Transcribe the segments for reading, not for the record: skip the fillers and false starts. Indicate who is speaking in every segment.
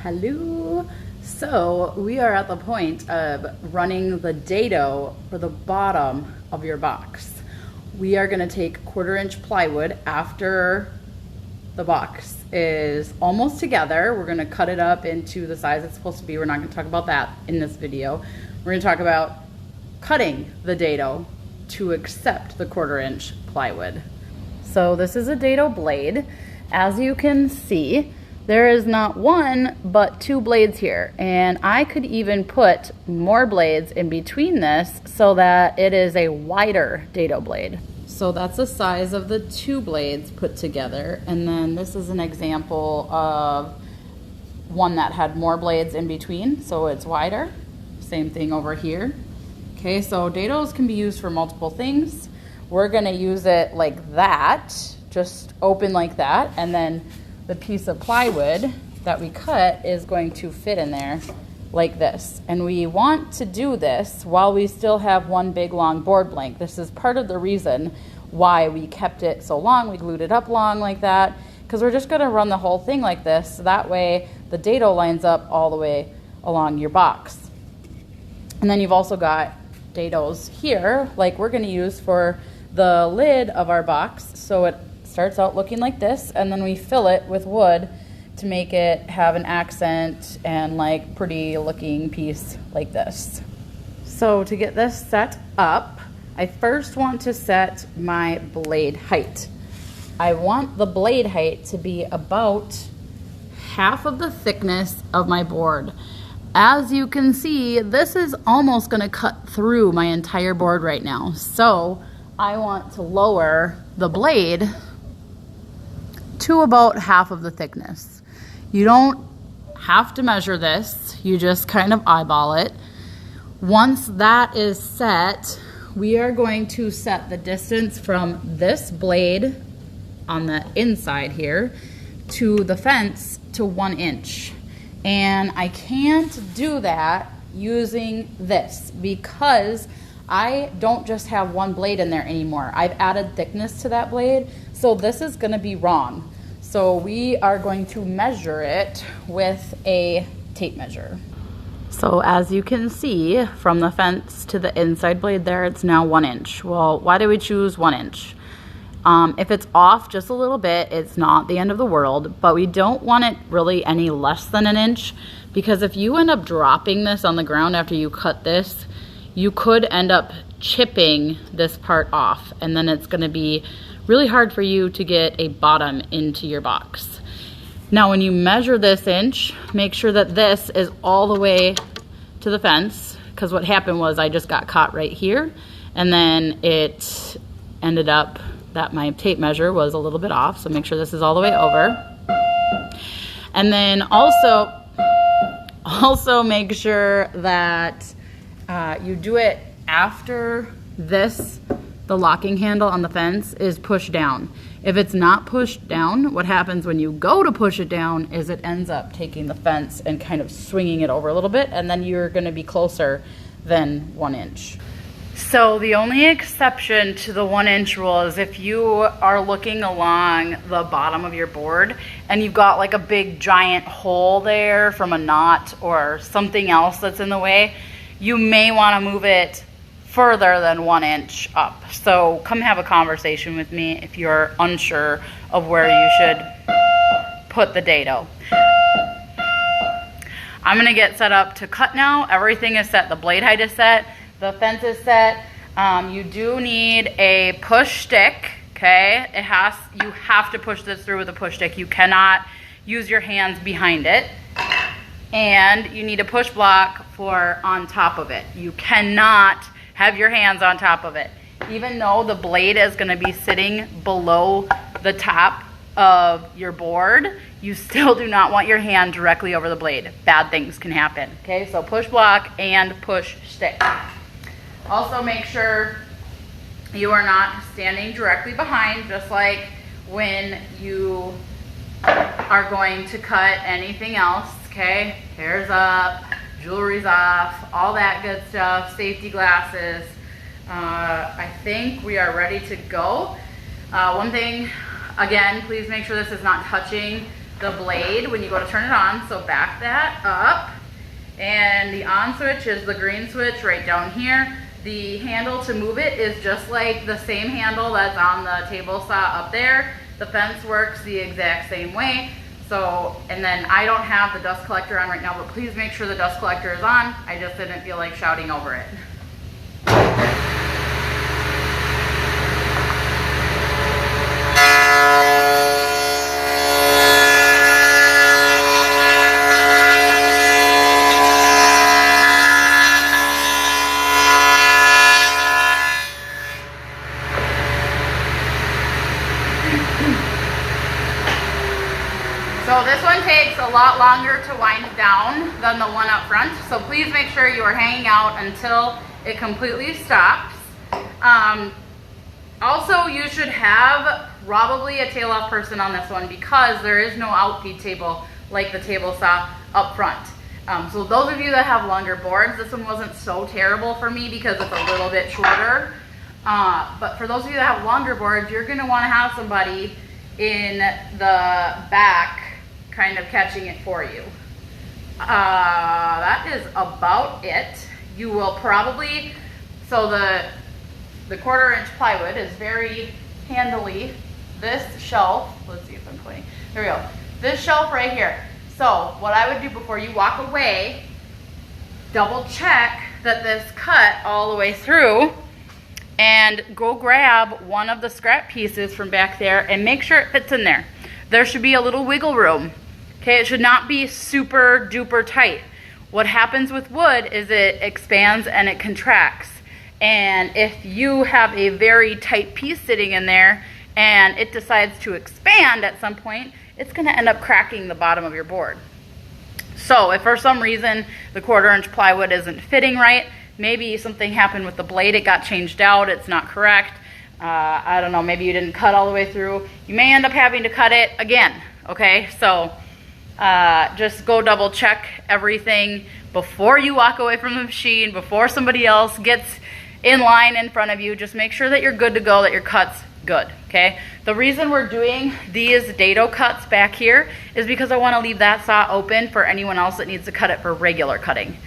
Speaker 1: Hello. So we are at the point of running the dado for the bottom of your box. We are going to take 1/4-inch plywood after the box is almost together. We're going to cut it up into the size it's supposed to be. We're not going to talk about that in this video. We're going to talk about cutting the dado to accept the 1/4-inch plywood. So this is a dado blade. As you can see, there is not one, but 2 blades here. And I could even put more blades in between this so that it is a wider dado blade. So that's the size of the 2 blades put together. And then this is an example of one that had more blades in between, so it's wider. Same thing over here. Okay, so dados can be used for multiple things. We're gonna use it like that, just open like that, and then the piece of plywood that we cut is going to fit in there like this. And we want to do this while we still have one big long board blank. This is part of the reason why we kept it so long. We glued it up long like that, because we're just gonna run the whole thing like this. So that way the dado lines up all the way along your box. And then you've also got dados here, like we're gonna use for the lid of our box. So it starts out looking like this, and then we fill it with wood to make it have an accent and like pretty looking piece like this. So to get this set up, I first want to set my blade height. I want the blade height to be about half of the thickness of my board. As you can see, this is almost gonna cut through my entire board right now. So I want to lower the blade to about half of the thickness. You don't have to measure this, you just kind of eyeball it. Once that is set, we are going to set the distance from this blade on the inside here to the fence to 1 inch. And I can't do that using this because I don't just have one blade in there anymore. I've added thickness to that blade, so this is gonna be wrong. So we are going to measure it with a tape measure. So as you can see, from the fence to the inside blade there, it's now 1 inch. Well, why do we choose 1 inch? If it's off just a little bit, it's not the end of the world, but we don't want it really any less than 1 inch, because if you end up dropping this on the ground after you cut this, you could end up chipping this part off, and then it's gonna be really hard for you to get a bottom into your box. Now, when you measure this inch, make sure that this is all the way to the fence, because what happened was I just got caught right here, and then it ended up that my tape measure was a little bit off, so make sure this is all the way over. And then also make sure that you do it after the locking handle on the fence is pushed down. If it's not pushed down, what happens when you go to push it down is it ends up taking the fence and kind of swinging it over a little bit, and then you're gonna be closer than 1 inch. So the only exception to the 1 inch rule is if you are looking along the bottom of your board and you've got like a big giant hole there from a knot or something else that's in the way, you may want to move it further than 1 inch up. So come have a conversation with me if you're unsure of where you should put the dado. I'm gonna get set up to cut now. Everything is set, the blade height is set, the fence is set. You do need a push stick, okay? You have to push this through with a push stick. You cannot use your hands behind it. And you need a push block for on top of it. You cannot have your hands on top of it. Even though the blade is gonna be sitting below the top of your board, you still do not want your hand directly over the blade. Bad things can happen, okay? So push block and push stick. Also make sure you are not standing directly behind, just like when you are going to cut anything else, okay? Hair's up, jewelry's off, all that good stuff, safety glasses. I think we are ready to go. One thing, again, please make sure this is not touching the blade when you go to turn it on. So back that up. And the on switch is the green switch right down here. The handle to move it is just like the same handle that's on the table saw up there. The fence works the exact same way. So, and then I don't have the dust collector on right now, but please make sure the dust collector is on. I just didn't feel like shouting over it. So this one takes a lot longer to wind down than the one up front. So please make sure you are hanging out until it completely stops. Also, you should have probably a tail off person on this one because there is no outfeed table like the table saw up front. So those of you that have longer boards, this one wasn't so terrible for me because it's a little bit shorter. But for those of you that have longer boards, you're gonna wanna have somebody in the back kind of catching it for you. That is about it. You will probably, so the 1/4 inch plywood is very handily. This shelf, let's see if I'm pointing, there we go. This shelf right here. So what I would do before you walk away, double check that this cut all the way through and go grab one of the scrap pieces from back there and make sure it fits in there. There should be a little wiggle room. Okay, it should not be super duper tight. What happens with wood is it expands and it contracts. And if you have a very tight piece sitting in there and it decides to expand at some point, it's gonna end up cracking the bottom of your board. So if for some reason the 1/4 inch plywood isn't fitting right, maybe something happened with the blade, it got changed out, it's not correct. I don't know, maybe you didn't cut all the way through. You may end up having to cut it again, okay? So just go double check everything before you walk away from the machine, before somebody else gets in line in front of you. Just make sure that you're good to go, that your cut's good, okay? The reason we're doing these dado cuts back here is because I want to leave that saw open for anyone else that needs to cut it for regular cutting.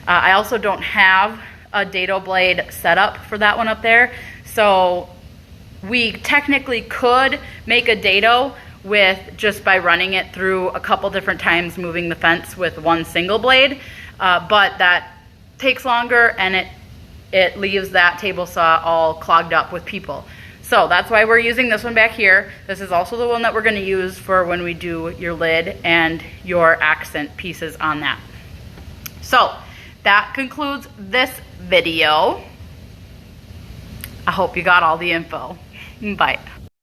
Speaker 1: I also don't have a dado blade set up for that one up there, so we technically could make a dado with just by running it through a couple different times, moving the fence with one single blade, but that takes longer and it leaves that table saw all clogged up with people. So that's why we're using this one back here. This is also the one that we're going to use for when we do your lid and your accent pieces on that. So that concludes this video. I hope you got all the info. Bye.